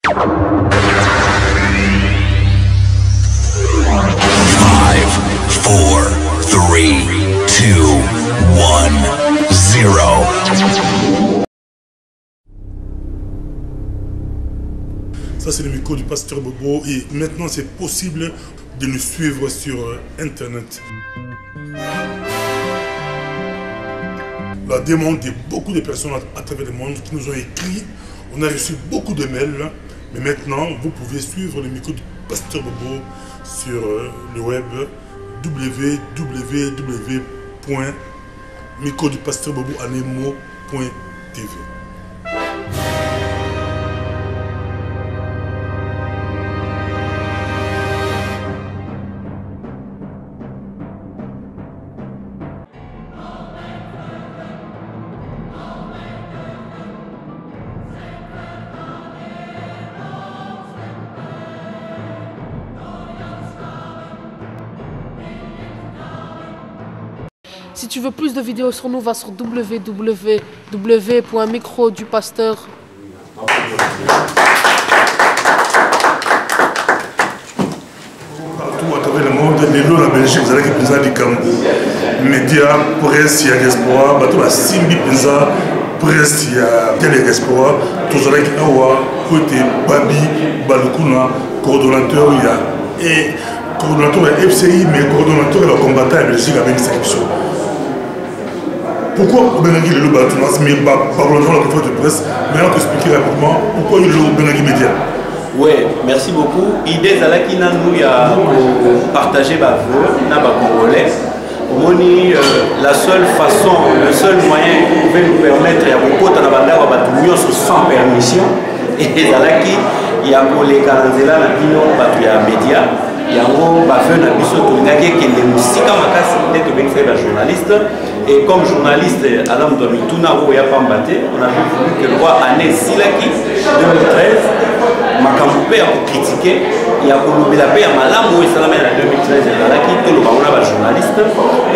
Ça, c'est le micro du pasteur Bobo et maintenant c'est possible de nous suivre sur Internet. La demande de beaucoup de personnes à travers le monde qui nous ont écrit, on a reçu beaucoup de mails, mais maintenant vous pouvez suivre le micro du pasteur Bobo sur le web www.microdupasteur-bobo-anemo.tv. Si tu veux plus de vidéos sur nous, va sur www.microdupasteur. Partout à travers le monde, les lois de la Belgique, vous allez que présent du Cameroun. Médias, presse, il y a diaspora, bateau la Simbi Pesa, presse, il y a télé diaspora, tous allez que Awa, côté Babi, Balukuna, coordonnateur, il y a. Et coordonnateur est FCI, mais coordonnateur est le combattant à Belgique avec inscription. Pourquoi au Benagui le Batounas, mais parlons dans la conférence de presse, maintenant que expliquer rapidement pourquoi il le Benagui Média. Oui, merci beaucoup. L'idée c'est là qu'il a partagé ma vœu, n'a pas congolais. La seule façon, le seul moyen qui pouvait nous permettre de faire la bande sans permission, et c'est là qu'il y a pour les Karanzela, la Pino, il y a média. Yango bafeu na biso tolingaki ekende mosika makasi nde tobengi la journaliste et comme journaliste alamu to mituna oyo ya pamba te on avait voulu que le roi année silaki 2013 makambo mpe ya kokritike ya kolobela mpe ya malamu oyo esalama na 2013 ezalaki toloba ngo na bajournaliste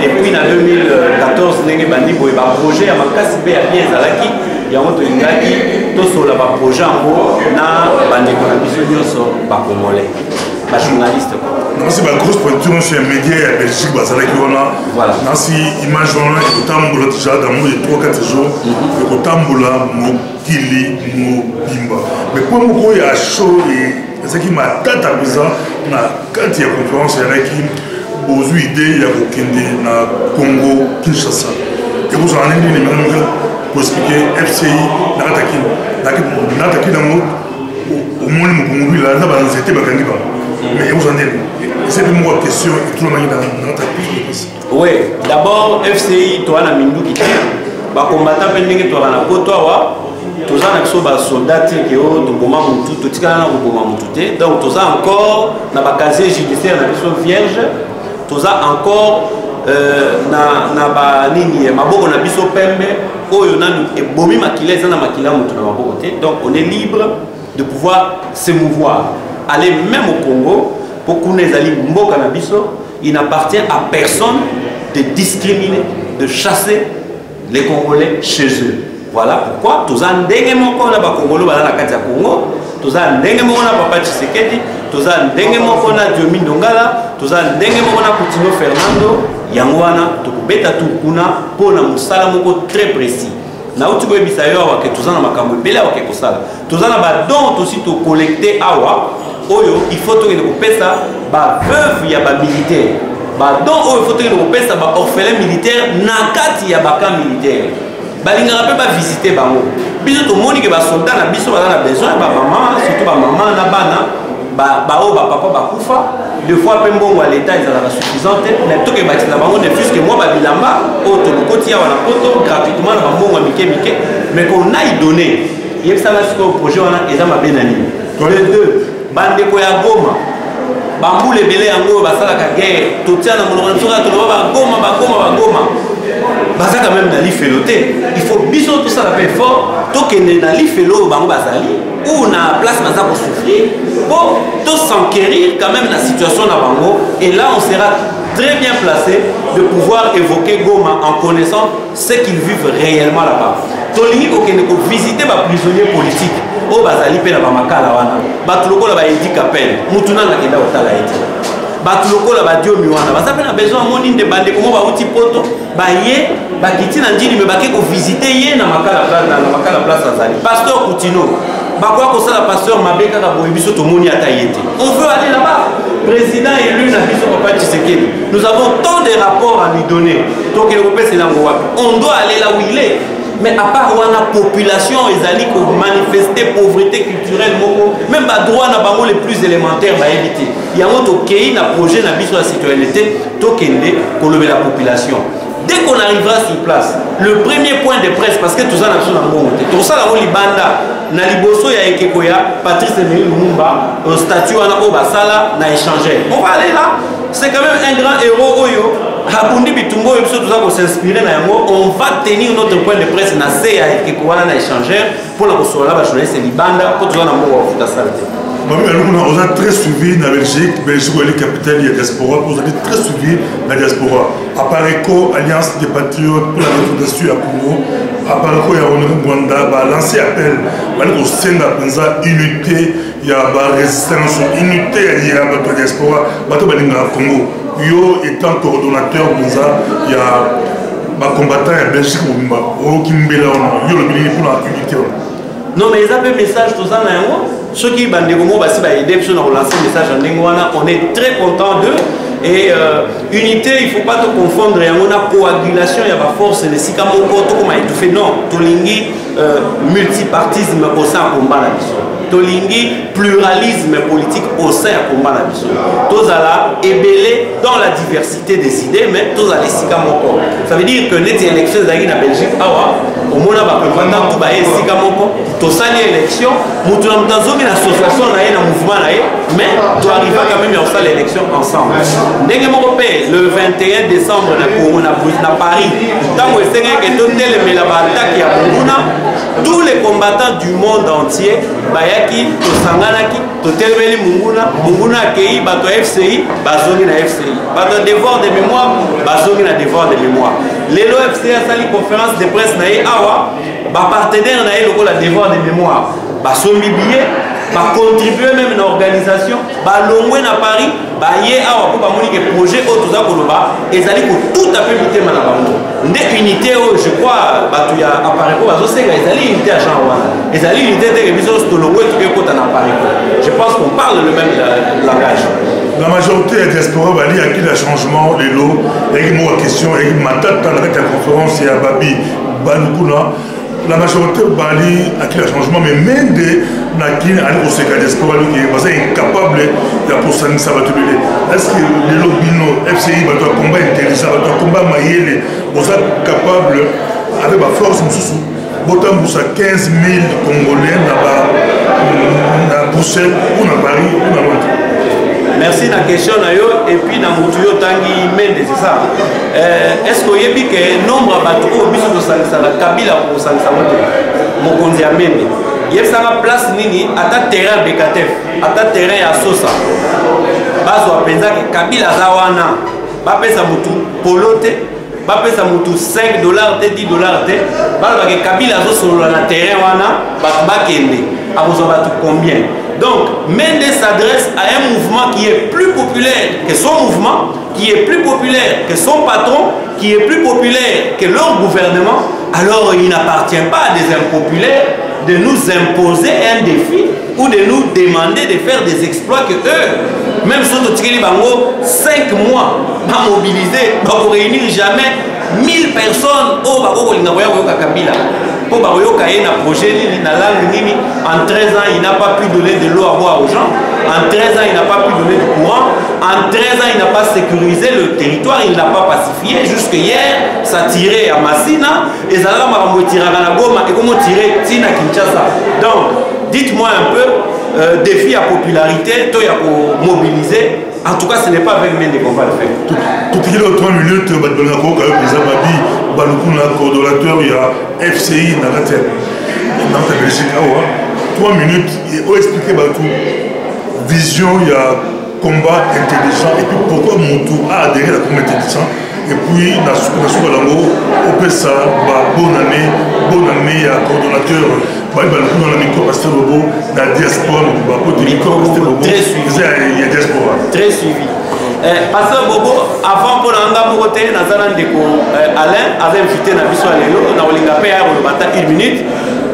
et puis na 2014 ndenge bandi boye baprojet ya makasi mpe ya bien ezalaki yango tolingaki tosola baprojet yango na bandeko na biso nyonso bakongolais journaliste. C'est ma grosse pointure chez un média à Belgique, voilà. Nansi image on a Tamboula déjà dans moins de 3-4 jours, et Tamboula Mokili Mobimba. Mais pour moi il y a chaud et ce qui m'a tant amusé quand il y a conférence il y a qui posent idée il y a Okende na Congo Kinshasa. Et vous en avez dit pour expliquer FCI n'attaquer dans au moins le Congo là là c'était bakangi ba. Mais vous en êtes, c'est une question et tout le monde dans notre pays. Oui, d'abord, FCI, toi, on a mis nous qui tient. Les combattants, toi, on a côtoyé, tous les soldats qui ont donc, tous encore, dans le casier judiciaire, dans la vierge, tous encore, dans donc, on est libre de pouvoir se mouvoir. Aller même au Congo, pour qu'on ait Mboka Nabiso, il n'appartient à personne de discriminer, de chasser les Congolais chez eux. Voilà pourquoi tous en déguement qu'on a pas Congolo dans la Katia Congo, tous en déguement qu'on a Papa Tshisekedi, tous en déguement qu'on a Diomi Ndongala, tous en déguement qu'on a Coutinho Fernando, Yangwana, Tokubeta Tukuna, pour un mousalamoko très précis. Na utiko ebisa yo awa ke tozana makambo ebele awa ke kosala tozana ba don aussi to collecter awa oyo il faut to ko pesa ba veuve ya ba militaire ba don oyo il faut to ko pesa ba orphelin militaire na kati ya ba camp militaire balinga pe ba visiter bango biso to moni ke ba soldat na biso ba na besoin ba maman surtout ba maman na bana ba o ba papa ba kufa deux fois pe mbongo à l'état ezala suffisante mais to ke ba tila bango ne fût que moi ba bilamba o to lokoti ya wana poto gratuitement na mbongo mike mais qu'on aille donner il y a ça là ce projet wana eza mabe na nini les deux bande ko ya Goma bambule belé yango basala ka guerre to tia na monoko nsoka to ba Goma baza quand même na lifeloté il faut biso tout ça la fait fort to kende na lifelo bango bazali ou na place baza pour souffrir pour to s'enquérir quand même la situation na bango et là on sera très bien placé de pouvoir évoquer Goma en connaissant ce qu'ils vivent réellement là-bas. tolingi kokende visiter ba prisonnier politique o bazali pe na ba makala wana batu lokola ba Edi Kapel mutu nanga kenda otala ete batu lokola ba Diomi wana baza pe na besoin moni nde bande komo ba uti poto ba ye ba kiti na njini me bake ko visiter ye na makala place azali pasteur Koutino bakwa ko sala pasteur mabeka ka boye biso to moni ata yete on veut aller là-bas président élu na biso papa Tshisekedi nous avons tant de rapports à lui donner donc il repose na ngwa on doit aller là où il est. Mais à part la population, ils allaient manifester pauvreté culturelle, même les droits les plus élémentaires va éviter. Il y a un projet dans la citoyenneté, pour lever la population. Dès qu'on arrivera sur place, le premier point de presse, parce que tout ça n'a pas monté, tout ça dans le Libanda, na liboso ya Ekekoya, Patrice Emery Lumumba, un statut en Obasala, n'a échangé. On va aller là, c'est quand même un grand héros Oyo. Habundi Bitumbo et tout ça pour s'inspirer on va tenir notre point de presse na CA qui quoi na échangeur pour la recevoir la journaliste Libanda pour tout ça na mo futa salté. On a très suivi dans la Belgique est le capitaine de la diaspora, on a très suivi la diaspora. À Pareco, Alliance des Patriotes pour la refondation à Congo, à Pareco, il y a Honoré Rwanda, lancé appel, au sein de la unité, il y a la résistance, unité, il y a la diaspora, il y a le Congo. Yo étant coordonnateur, il y a un combattant en Belgique, qui me pour la unité. Non, mais ils ont un message tout ça. Ceux qui ont aider, on est très content d'eux. Et unité, il ne faut pas te confondre. Il y a une coagulation, il y a la force, les Sikamoko, tout comme il fait. Non, Tolingi, multipartisme au sein du combat. Tolingi, pluralisme politique au sein du combat. Tous là, ébélés dans la diversité des idées, mais tous les Sikamoko. Ça veut dire que les élections en Belgique, au moins, on va prendre tout les Sikamoko. Tous les élections, nous avons une association, un mouvement, mais tu arrives quand même à faire l'élection ensemble. Le 21 décembre, à Paris, tous les combattants du monde entier, Bayaki, Tosanganaki, Totelveli Munguna, Munguna Kei, Bato FCI, Bazongi na FCI. Bato devoir de mémoire, Bazongi na devoir de mémoire. L'élo FCI a sali conférence de presse na Awa, ba partenaire na la devoir de mémoire. Basombi billet, ba contribuer même à l'organisation, ba longwe na Paris, ba yé awa pour ba moni que projet au tout ça koloba, et zali ko tout à fait muté mana bango. Ndé unité je crois ba tu ya apparaît ko bazo senga ezali unité à Jean wana. Ezali unité de biso to longwe tu ko ta na Paris. Je pense qu'on parle le même langage. La majorité des diaspora bali a qui le changement les lots, et moi question et matata avec la conférence et à Babi Banukuna. La majorité bali a qui le changement, mais même des nakin à l'Oseka diaspora qui est incapable de poursuivre ça va te brûler. Est-ce que les lobino FCI va doit combat intelligent, va doit combat maïele, vous êtes capable avec la force sous botam pour ça 15 000 Congolais à Bruxelles ou à Paris ou à Londres. Merci na question na yo et puis na mutuyo tangi mende c'est ça. Est-ce que yebi que nombre batu o biso to salisala Kabila ko salisa moto mokonzi ya mende. Yebsanga place nini ata terrain Bekatef, ata terrain ya Sosa. Bazo apenza ke Kabila za wana. Ba pesa mutu polote, ba pesa mutu $5 te $10 te. Ba ke Kabila zo solo na terrain wana, ba bakende. Akozo batu combien? Donc, Mendes s'adresse à un mouvement qui est plus populaire que son mouvement, qui est plus populaire que son patron, qui est plus populaire que leur gouvernement. Alors, il n'appartient pas à des impopulaires de nous imposer un défi ou de nous demander de faire des exploits que eux, même si on tire 5 mois à mobiliser, pour réunir jamais 1000 personnes au Kabila. Pour un projet, en 13 ans, il n'a pas pu donner de l'eau à boire aux gens. En 13 ans, il n'a pas pu donner de courant. En 13 ans, il n'a pas sécurisé le territoire, il n'a pas pacifié. Jusque hier, ça tirait à Massina, et ça a tiré à Goma, et comment tirer Tina Kinshasa. Donc, dites-moi un peu, défi à popularité, toi, il y a pour mobiliser. En tout cas, ce n'est pas avec Mende qu'on va le faire. Tout il y a 3 minutes, le président Babi, le coordonnateur, il y a FCI, dans la Belgique. 3 minutes, il faut expliquer tout. Vision, il y a combat intelligent. Et puis pourquoi Moutou a adhéré à la combat intelligent? et puis na Soukalango au PESA bonne année à coordonnateur dans la micro pasteur Bobo la diaspora très suivi il y a diaspora très suivi pasteur Bobo avant pour anga mokote nazana ndeko Alain avait invité na biso lelo na olinga pe ya kolobata 1 minute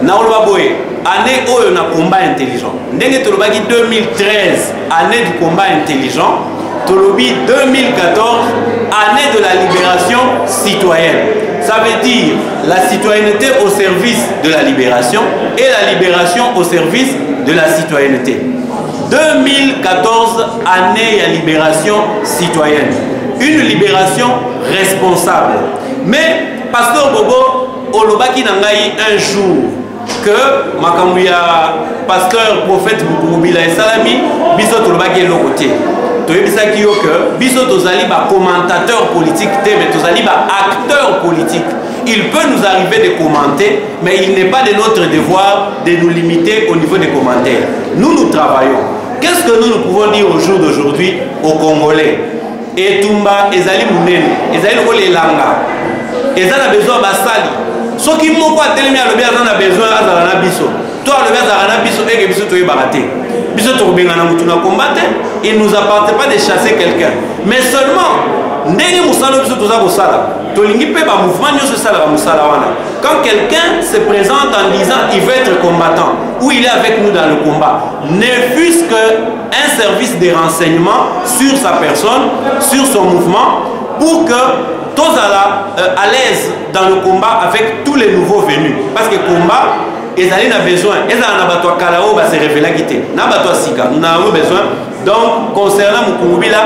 na oloba boye année oyo na combat intelligent ndenge tolobaki 2013 année du combat intelligent tolobi 2014 année de la libération citoyenne. Ça veut dire la citoyenneté au service de la libération et la libération au service de la citoyenneté. 2014 année à libération citoyenne, une libération responsable. Mais pasteur Bobo olobaki nangai un jour que makambuya pasteur prophète Mukubila et Salami biso tolobaki lokoté. Toyebisaki yo que biso tozali ba commentateur politique mais tozali ba acteur politique. Il peut nous arriver de commenter, mais il n'est pas de notre devoir de nous limiter au niveau des commentaires. Nous travaillons. Qu'est-ce que nous pouvons dire au jour d'aujourd'hui aux Congolais? Etumba ezali munene, ezali lokole langa. Ezali besoin basali. Soki moko atelemi alobi azana besoin azala na biso. Toi alobi azala na biso eke biso toyeba te. Biso tokobengana mutu na combattre, il nous appartient pas de chasser quelqu'un. Mais seulement ndenge musala biso toza kosala. Tolingi pe ba mouvement nyo se sala ba musala wana. Quand quelqu'un se présente en disant il veut être combattant ou il est avec nous dans le combat, ne fût-ce qu'un service de renseignement sur sa personne, sur son mouvement, pour que tous à l'aise dans le combat avec tous les nouveaux venus. Parce que combat, ils ont besoin. Ils ont kalao va se révéler quitter. Nous avons besoin. Donc, concernant Mukungubila,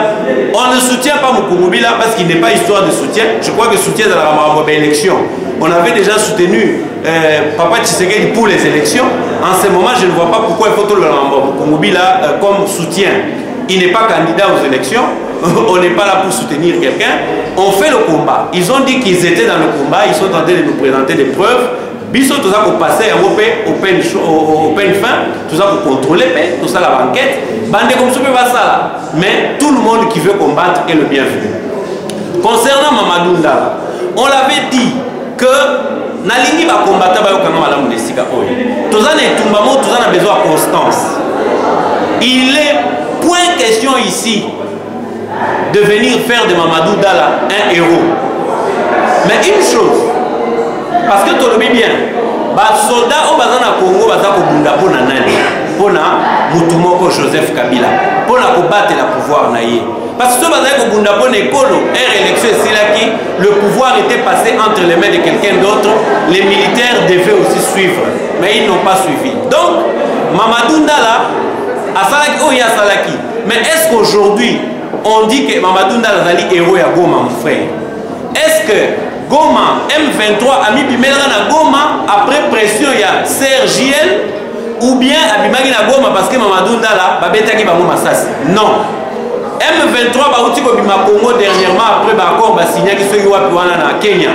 on ne soutient pas Mukungubila parce qu'il n'est pas histoire de soutien. Je crois que soutien dans la élection. On avait déjà soutenu Papa Tshisekedi pour les élections. En ce moment, je ne vois pas pourquoi il faut tout le Mukungubila comme soutien. Il n'est pas candidat aux élections. On n'est pas là pour soutenir quelqu'un. On fait le combat. Ils ont dit qu'ils étaient dans le combat. Ils sont en train de nous présenter des preuves. Biso tout ça pour passer à open fin, tout ça pour contrôler, tout ça la banquette. Bande comme ça pas ça. Mais tout le monde qui veut combattre est le bienvenu. Concernant Mamadou Ndala, on l'avait dit que Nalingi va combattre ba yokanga malamu desika oyo. Tout ça n'est tout maman, tout ça a besoin de constance. Il est point question ici de venir faire de Mamadou Ndala un héros. Mais une chose, parce que tu le dis bien, les soldats au Congo vont combattre pour Mutumoko Joseph Kabila, pour combattre le pouvoir. Parce que si vous avez élection, le pouvoir était passé entre les mains de quelqu'un d'autre, les militaires devaient aussi suivre, mais ils n'ont pas suivi. Donc, Mamadou Ndala, Salaki. Mais est-ce qu'aujourd'hui, on dit que Mamadou Ndala est héros à Goma, mon frère? Est-ce que Goma, M23, Ami Bimela na Goma, après pression, il y a Sergiel, ou bien Abimagi na Goma parce que Mamadou Ndala, Babetaki Bango Massas? Non. M23, Baouti Bima Congo dernièrement, après Bakor, Bassigna qui se youa Piwana na Kenya.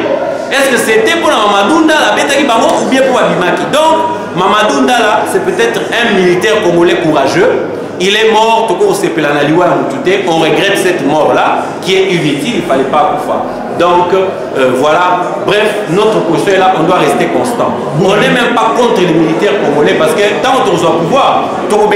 Est-ce que c'était pour Mamadou Ndala, Betaki Bango, ou bien pour Abimaki? Donc, Mamadou Ndala, c'est peut-être un militaire congolais courageux. Il est mort, on regrette cette mort-là, qui est inutile, il ne fallait pas pouvoir. Donc, voilà, bref, notre position est là, on doit rester constant. On n'est même pas contre les militaires congolais, parce que tant qu'on doit pouvoir, on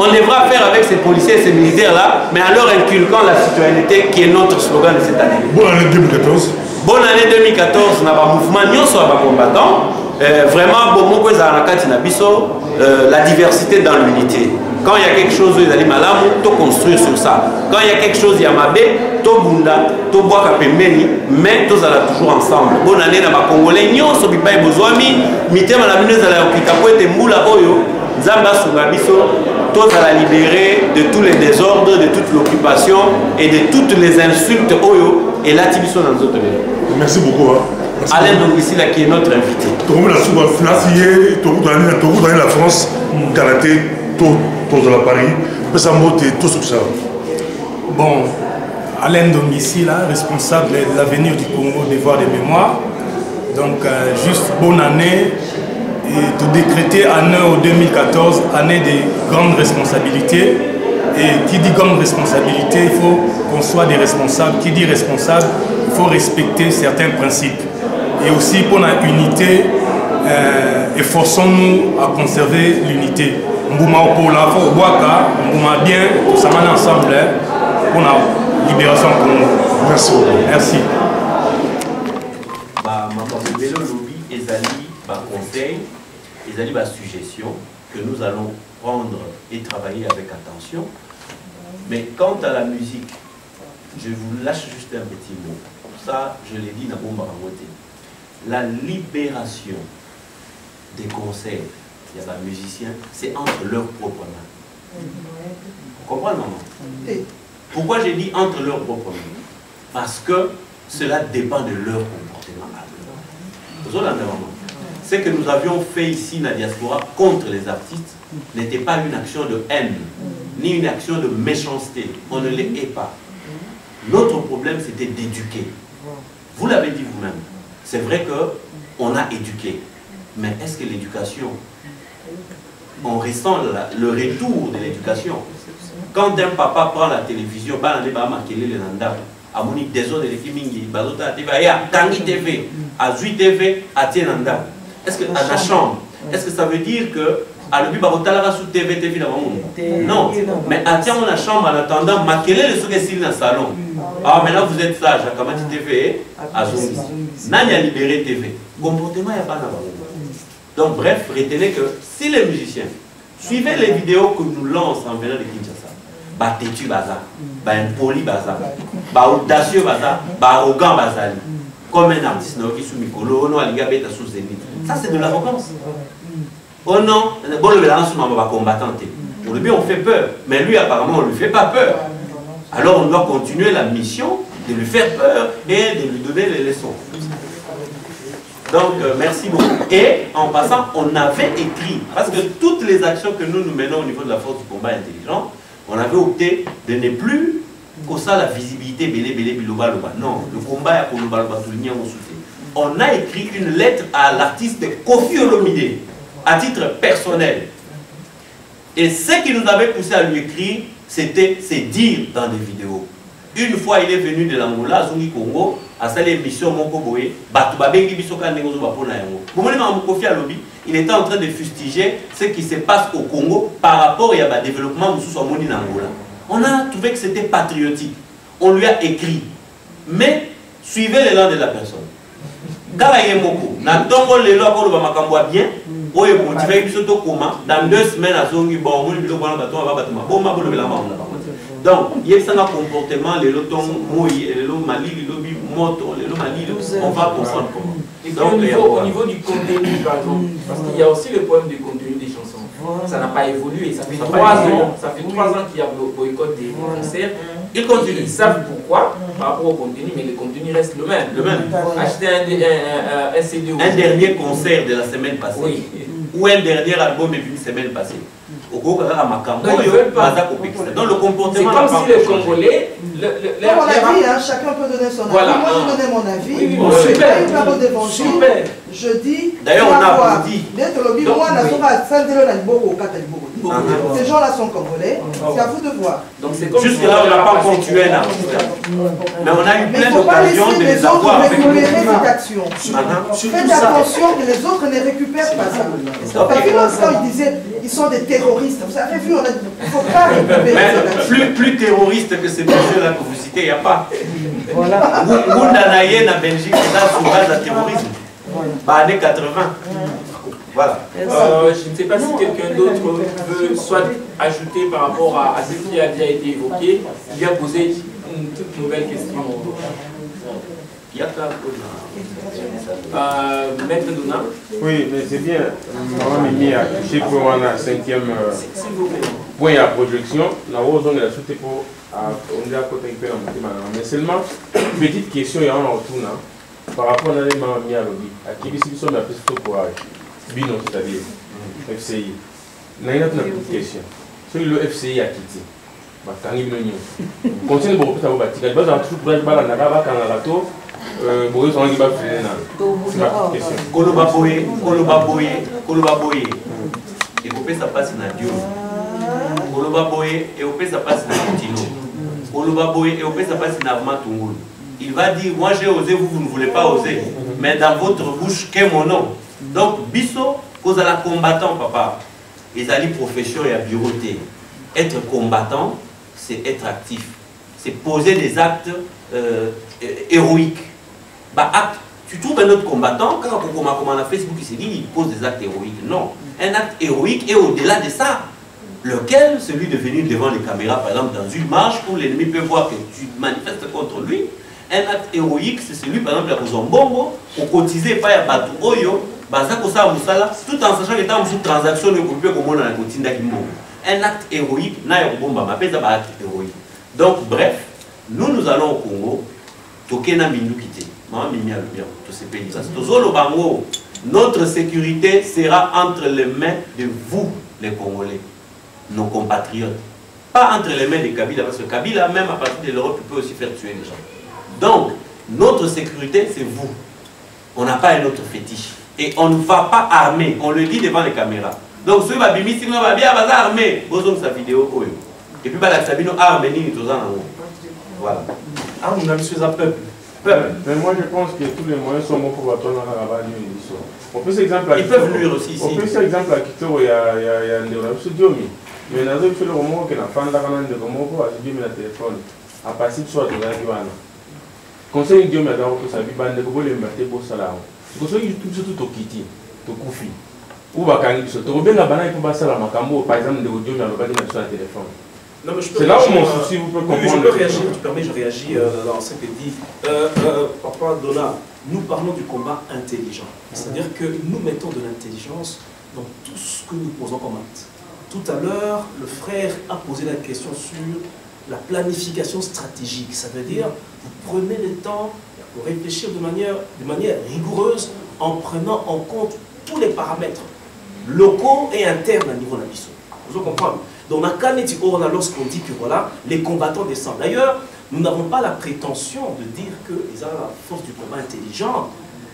devra faire avec ces policiers et ces militaires-là, mais en leur inculquant la citoyenneté qui est notre slogan de cette année. Bonne année 2014. Bonne année 2014, on a un mouvement, nous sommes combattants. Vraiment, la diversité dans l'unité. Quand il y a quelque chose, ils allaient malade, tu construire sur ça. Quand il y a quelque chose, il y a mabé, tu bunda, tu bois kapemeni, mais tous allons toujours ensemble. Bonne année na ba Congolais, nyo so bipai bozwami, mitema na bino za okita ko ete mbula oyo, Nzamba sunga biso, tous allons libérer de tous les désordres, de toute l'occupation et de toutes les insultes oyo et la tibiso dans notre vie. Merci beaucoup. Alain Dongisila qui est notre invité. La France, karaté, tout dans la Paris, tout ça. Bon, Alain Dongisila, responsable de l'avenir du Congo, devoir de mémoire. Donc, juste bonne année et de décréter année 2014, année de grandes responsabilités Et qui dit comme responsabilité, il faut qu'on soit des responsables. Qui dit responsable, il faut respecter certains principes. Et aussi pour la unité, efforçons-nous à conserver l'unité. Mbouma Opola, Waka, Mbouma bien, tout ça maintenant ensemble pour la libération Congo. Merci. Merci. Vélo lobby, ezali conseil, ezali suggestion que nous allons prendre et travailler avec attention. Mais quant à la musique, je vous lâche juste un petit mot. Ça, je l'ai dit dans Bomba Rangote. La libération des concerts, il y a des musiciens, c'est entre leurs propres mains. Vous comprenez, maman? Pourquoi j'ai dit entre leurs propres mains? Parce que cela dépend de leur comportement. Ce que nous avions fait ici dans la diaspora contre les artistes n'était pas une action de haine, ni une action de méchanceté. On ne les hait pas. Notre problème, c'était d'éduquer. Vous l'avez dit vous-même. C'est vrai qu'on a éduqué. Mais est-ce que l'éducation, on ressent le retour de l'éducation? Quand un papa prend la télévision, amoni désordre de l'équipe mingi, bazota TV, aya Tangi TV, Azui TV, Atienanda. Est-ce que à la chambre, est-ce que ça veut dire que à l'obi barotala sous TV TV dans le non, mais Atien on la chambre en attendant maquiller le souk dans le salon. Ah maintenant vous êtes sage, à Kamati TV, Azumi. Nani a libéré TV. Comportement y a pas dans. Donc bref, retenez que si les musiciens suivez les vidéos que nous lançons en venant de Kinshasa, têtu bazar, impoli bazar, audacieux bazar, arrogant bazar, comme un artiste qui sous Mikolo, non, Aligabeta sous Zénith. Ça c'est de l'arrogance. Oh non, bon le mélange sur ma combattante. Au début on fait peur, mais lui apparemment on ne lui fait pas peur. Alors on doit continuer la mission de lui faire peur et de lui donner les leçons. Donc merci beaucoup. Et en passant, on avait écrit, parce que toutes les actions que nous menons au niveau de la force du combat intelligent, on avait opté de ne plus qu'au ça la visibilité belé belé biloba loba. Non, le combat est pour loba loba tout le monde soutien. On a écrit une lettre à l'artiste Kofi Olomide à titre personnel. Et ce qui nous avait poussé à lui écrire, c'était ses dires dans des vidéos. Une fois il est venu de l'Angola, Zungi Congo, à sa émission Moko Boé, Batubabengi Bisoka Negozo Bapona Yango. Kofi Alobi, il était en train de fustiger ce qui se passe au Congo par rapport à développement sous son monde en Angola. On a trouvé que c'était patriotique. On lui a écrit. Mais suivez l'élan de la personne. Dans 2 semaines, donc, il y a un comportement, les lotons, les lots mali, les lobbies moto, les lots mali, on va comprendre comment. Et puis au niveau du contenu, par exemple, parce qu'il y a aussi le problème du contenu des chansons. Ça n'a pas évolué. Ça fait 3 ans. Ça fait 3 ans qu'il y a boycott des concerts. Ils continuent. Ils savent pourquoi par rapport au contenu, mais le contenu reste le même. Le même. Acheter un CD. Un dernier concert de la semaine passée. Oui. Ou un dernier album et une semaine passée. Donc le comportement. C'est comme si le Congolais. Mon avis, chacun peut donner son avis. Moi, je donnais mon avis. Oui, je suis pas une parole d'évangile. Je dis. D'ailleurs, on a dit. Ces gens-là sont congolais. C'est à vous de voir. Jusque-là, on n'a pas continué un artiste. Mais on a eu plein d'occasions de les avoir. Faites attention que les autres ne récupèrent pas ça. Parce que lorsqu'ils disaient ils sont des terroristes, vous avez vu, il ne faut pas récupérer. Plus terroriste que ces messieurs-là que vous citez, il n'y a pas. Voilà. Moundanaye en Belgique, c'est sous base de terrorisme. Années 80. Voilà. Je ne sais pas si quelqu'un d'autre veut soit ajouter par rapport à ce qui a déjà été évoqué, ou bien poser une toute nouvelle question. Maître Dona. Oui, mais c'est bien. Maman Mimi a touché pour un 5e point à projection. Nous avons besoin de la suite pour on est à côté de la mais seulement, petite question, il y a un retour par rapport à l'élément mis à l'objet. À qui est-ce qu'on a plus de courage? Bino, c'est-à-dire FCI. Nous avons une petite question. Si le FCI a quitté, continue de vous faire un petit peu. Vous avez toujours courage à la Canada. Boris on va faire une question. Kolobaboye. Et couper sa place dans Dieu. Oloba Boye et Opesa passe na Tino. Oloba Boye et Opesa passe na Matungulu. Il va dire, moi j'ai osé, vous ne voulez pas oser. Mais dans votre bouche, qu'est mon nom? Donc, Bisso, cause à la combattant, papa. Ils allaient profession et à bureauté. Être combattant, c'est être actif. C'est poser des actes héroïques. Bah, acte, tu trouves un autre combattant, quand on a Facebook, il s'est dit, il pose des actes héroïques. Non. Un acte héroïque est au-delà de ça. Lequel, celui de venir devant les caméras, par exemple, dans une marche où l'ennemi peut voir que tu manifestes contre lui. Un acte héroïque, c'est celui, par exemple, à Kozombongo, au cotisé, pas à Batu Oyo, tout en sachant que dans une transaction, un acte héroïque, acte héroïque. Donc, bref, nous allons au Congo, Tokena Mindukite, notre sécurité sera entre les mains de vous, les Congolais, nos compatriotes. Pas entre les mains des Kabila, parce que Kabila, même à partir de l'Europe, peut aussi faire tuer les gens. Donc, notre sécurité, c'est vous. On n'a pas un autre fétiche. Et on ne va pas armer, on le dit devant les caméras. Donc, ceux qui va bien armer, vous avez sa vidéo. Et puis, la Sabino arme, voilà. Ah, on a monsieur un peuple. Mais moi, je pense que tous les moyens sont bons pour attendre la rabat du émission. On peut exemple à ils peuvent lire aussi ici. On peut faire exemple à Kitoro, il y a un Diomi. Mais dans un fait le moment que la femme d'Aranan de Gomo, a dit le téléphone, à passer soit de la Guana. Conseil Diomi a dit que sa vie bande de Gobo, les matés pour salaire. Conseil tout au Kiti, au Koufi. Ou Bakangi, tu as bien la banane pour passer à la Macambo, par exemple, de Diomi à l'objet sur le téléphone. C'est là où mon souci, vous pouvez comprendre. Oui, je peux réagir, tu permets, je réagis dans ce que dit Papa Dona. Nous parlons du combat intelligent. C'est-à-dire que nous mettons de l'intelligence dans tout ce que nous posons comme acte. Tout à l'heure, le frère a posé la question sur la planification stratégique. Ça veut dire, vous prenez le temps pour réfléchir de manière rigoureuse en prenant en compte tous les paramètres locaux et internes à niveau national. Vous comprenez? Donc, lorsqu'on dit que voilà, les combattants descendent. D'ailleurs, nous n'avons pas la prétention de dire qu'ils ont la force du combat intelligent.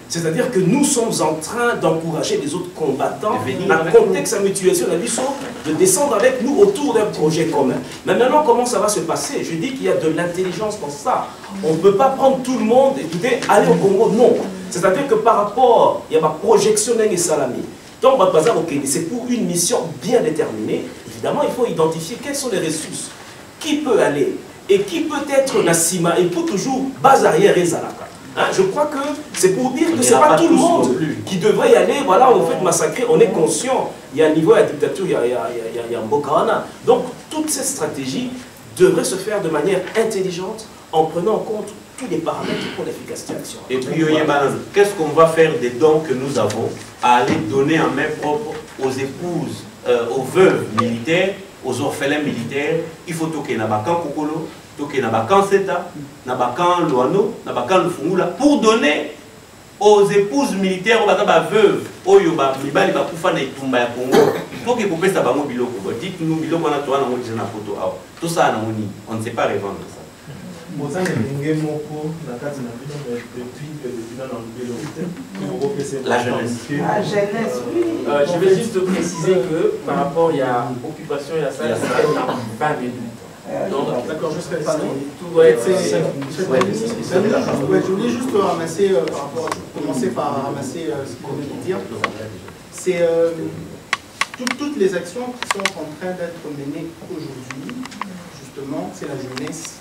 C'est-à-dire que nous sommes en train d'encourager les autres combattants, dans le contexte à mutualisation de descendre avec nous autour d'un projet commun. Mais maintenant, comment ça va se passer? Je dis qu'il y a de l'intelligence dans ça. On ne peut pas prendre tout le monde et dire aller au Congo. Non. C'est-à-dire que par rapport, il y a ma projection et salami. Donc, c'est pour une mission bien déterminée. Évidemment, il faut identifier quelles sont les ressources. Qui peut aller et qui peut être Nassima et pour toujours base arrière et Zalaka. Hein, je crois que c'est pour dire que ce n'est pas tout le monde qui devrait y aller. Voilà, on fait massacrer, on est conscient. Il y a un niveau de la dictature, il y a un Mbokana. Donc, toutes ces stratégies devraient se faire de manière intelligente en prenant en compte tous les paramètres pour l'efficacité de l'action. Et puis, qu'est-ce qu'on va faire des dons que nous avons à aller donner en main propre aux épouses, aux veuves militaires, aux orphelins militaires? Il faut toquer Nabakan Kokolo, toquer Nabakan Seta, Nabakan Loano, Nabakan Lufungula, pour donner aux épouses militaires, aux veuves, aux Yoba, Mibali Bakufa na Itumba ya Congo, pour qu'ils puissent avoir un biloko. Dites-nous, biloko na toa na mo déjà na photo. Tout ça, on ne sait pas revendre ça. La jeunesse. La jeunesse, oui. Je vais juste préciser que par rapport, il y a occupation, il y a ça, il y a 20 minutes. Donc, d'accord, jusqu'à tout va être. Je voulais juste ramasser, commencer par ramasser ce qu'on vient de dire. C'est toutes les actions qui sont en train d'être menées aujourd'hui, justement, c'est la jeunesse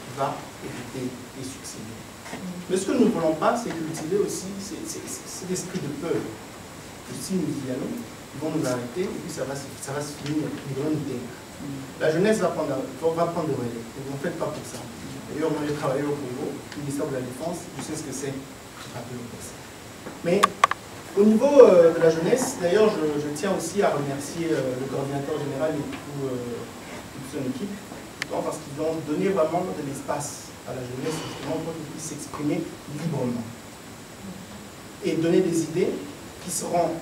qui va éviter et succéder. Mais ce que nous ne voulons pas, c'est cultiver aussi cet esprit de peur. Que si nous y allons, ils vont nous arrêter et puis ça va se finir, ils vont nous taire. La jeunesse va prendre le relais. Et vous ne faites pas pour ça. D'ailleurs, moi j'ai travaillé au Congo, au ministère de la Défense, je sais ce que c'est. Mais au niveau de la jeunesse, d'ailleurs, je tiens aussi à remercier le coordinateur général et toute son équipe, parce qu'ils ont donné vraiment de l'espace à la jeunesse, justement, pour qu'ils puissent s'exprimer librement. Et donner des idées qui seront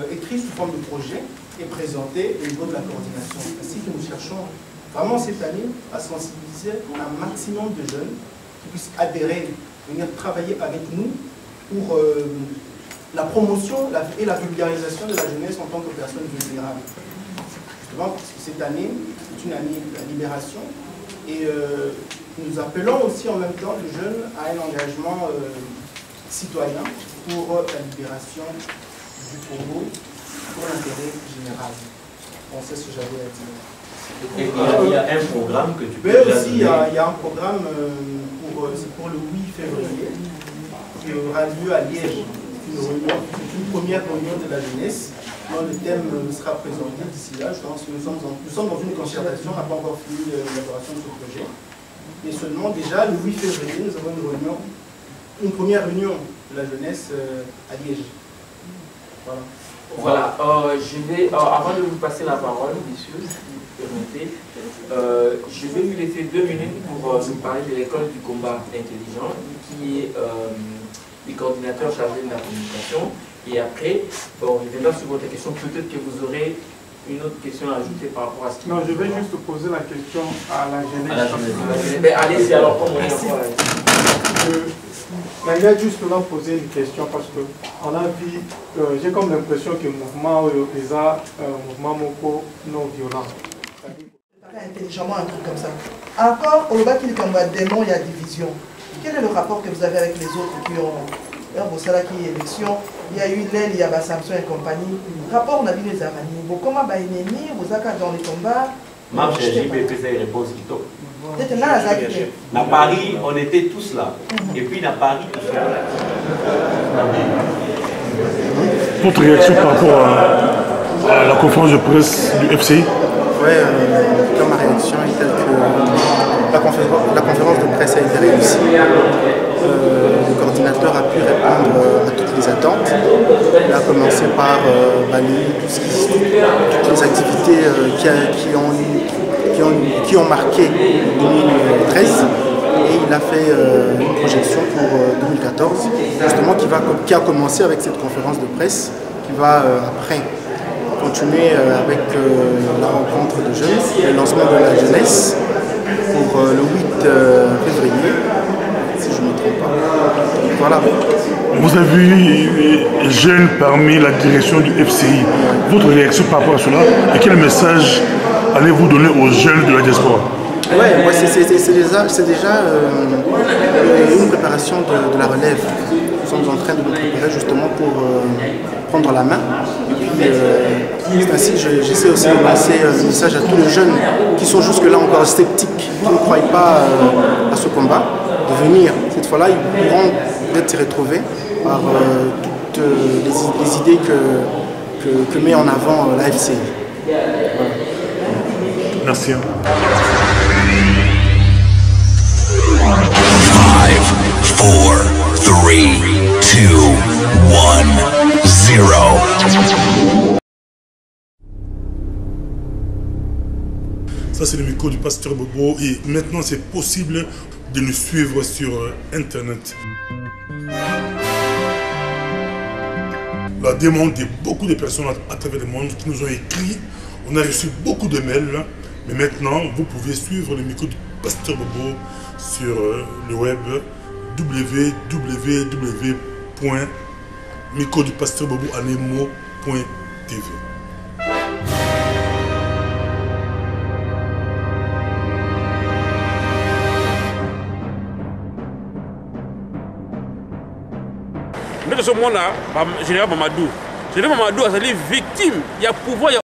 écrites sous forme de projet et présentées au niveau de la coordination. Ainsi que nous cherchons vraiment cette année à sensibiliser un maximum de jeunes qui puissent adhérer, venir travailler avec nous pour la promotion et la vulgarisation de la jeunesse en tant que personne vulnérable. justement parce que cette année est une année de la libération et nous appelons aussi en même temps les jeunes à un engagement citoyen pour la libération du Congo, pour l'intérêt général. Bon, c'est ce que j'avais à dire. Et il y a un programme que tu peux Mais aussi, il y a un programme pour le 8 février qui aura lieu à Liège. Une première réunion de la jeunesse dont le thème sera présenté d'ici là. Je pense que nous sommes dans une concertation, on n'a pas encore fini l'élaboration de ce projet. Mais seulement déjà, le 8 février, nous avons une première réunion de la jeunesse à Liège. Voilà. Voilà, je vais, avant de vous passer la parole, messieurs, si vous permettez, je vais lui laisser 2 minutes pour nous parler de l'école du combat intelligent, qui est le coordinateur chargé de la communication. Et après, bon, il viendra sur votre question. Peut-être que vous aurez une autre question à ajouter par rapport à ce qui... Non, je vais juste poser la question à la jeunesse. Allez-y, alors, comme on est encore là. Il a justement posé une question parce que on a vu, j'ai comme l'impression que le mouvement est un mouvement non violent. Intelligemment, un truc comme ça. Encore, au bas qu'il combat démon, il y a division. Quel est le rapport que vous avez avec les autres qui ont vos salariés qui élection? Il y a eu l'aile, il y a Samson et compagnie. Rapport, on a vu les Amani. Bon, comment va ennemi, vous avez dans les combats? Marche JP faisait une réponse qui tombe. À Paris, on était tous là. Et puis à Paris, Votre réaction par rapport à la conférence de presse du FCI? Oui, ma réaction est telle que la conférence de presse a été réussie. Le coordinateur a pu répondre à toutes les attentes. Il a commencé par balayer toutes les activités qui ont marqué 2013 et il a fait une projection pour 2014 justement qui a commencé avec cette conférence de presse qui va après continuer avec la rencontre de jeunes, le lancement de la jeunesse pour le 8 février si je ne me trompe pas. Voilà. Vous avez vu les jeunes parmi la direction du FCI. Votre réaction par rapport à cela et quel message allez-vous donner aux jeunes de la diaspora? Ouais, c'est déjà une préparation de la relève. Nous sommes en train de nous préparer justement pour prendre la main. Et puis, ainsi, j'essaie aussi de lancer un message à tous les jeunes qui sont jusque-là encore sceptiques, qui ne croient pas à ce combat, de venir. Cette fois-là, ils pourront peut-être s'y retrouver par toutes les idées que met en avant la FCI. Voilà. Merci. 5, 4, 3, 2, 1, 0. Ça, c'est le micro du pasteur Bobo et maintenant, c'est possible de nous suivre sur Internet. La demande de beaucoup de personnes à travers le monde qui nous ont écrit. On a reçu beaucoup de mails, mais maintenant, vous pouvez suivre le micro du pasteur Bobo sur le web www.microdupasteur-bobo-anemo.tv. Mais de ce moment-là, général Mamadou a été victime, il y a pouvoir.